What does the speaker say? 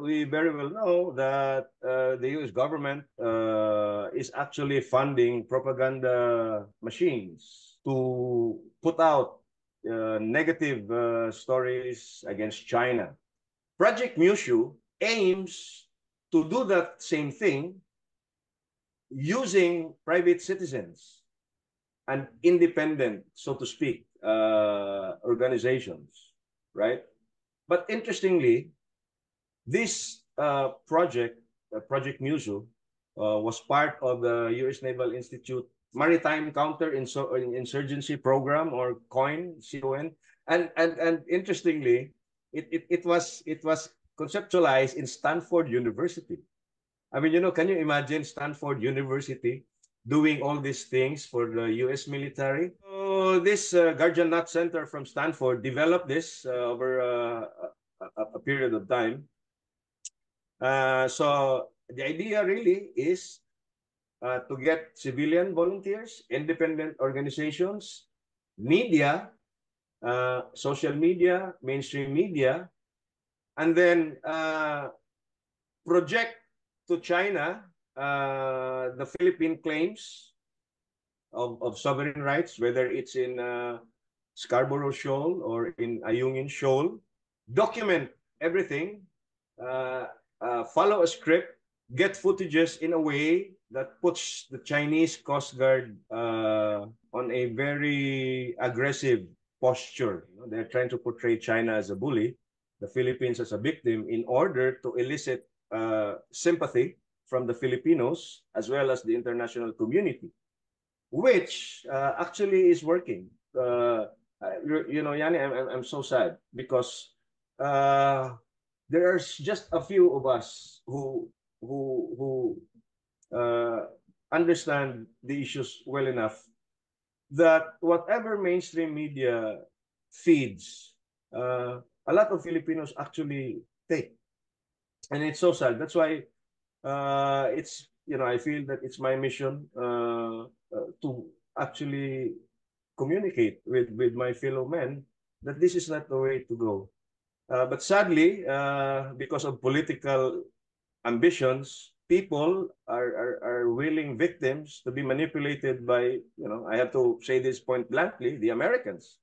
we very well know that the U.S. government is actually funding propaganda machines to put out negative stories against China. Project Mushu aims to do that same thing using private citizens and independent, so to speak, organizations, right? But interestingly, this Project Musu, was part of the U.S. Naval Institute Maritime Counter-Insurgency Program, or COIN, C-O-N. And interestingly, it was conceptualized in Stanford University. I mean, can you imagine Stanford University doing all these things for the U.S. military? So this Guardian Knot Center from Stanford developed this over a period of time. So the idea really is to get civilian volunteers, independent organizations, media, social media, mainstream media, and then project to China the Philippine claims of sovereign rights, whether it's in Scarborough Shoal or in Ayungin Shoal, document everything, follow a script, get footages in a way that puts the Chinese Coast Guard on a very aggressive posture. They're trying to portray China as a bully, the Philippines as a victim, in order to elicit sympathy from the Filipinos as well as the international community, which actually is working. Yanni, I'm so sad because there's just a few of us who understand the issues well enough that whatever mainstream media feeds, a lot of Filipinos actually take, and it's so sad. That's why I feel that it's my mission to actually communicate with my fellow men that this is not the way to go. But sadly, because of political ambitions, people are willing victims to be manipulated by, I have to say this point bluntly, the Americans.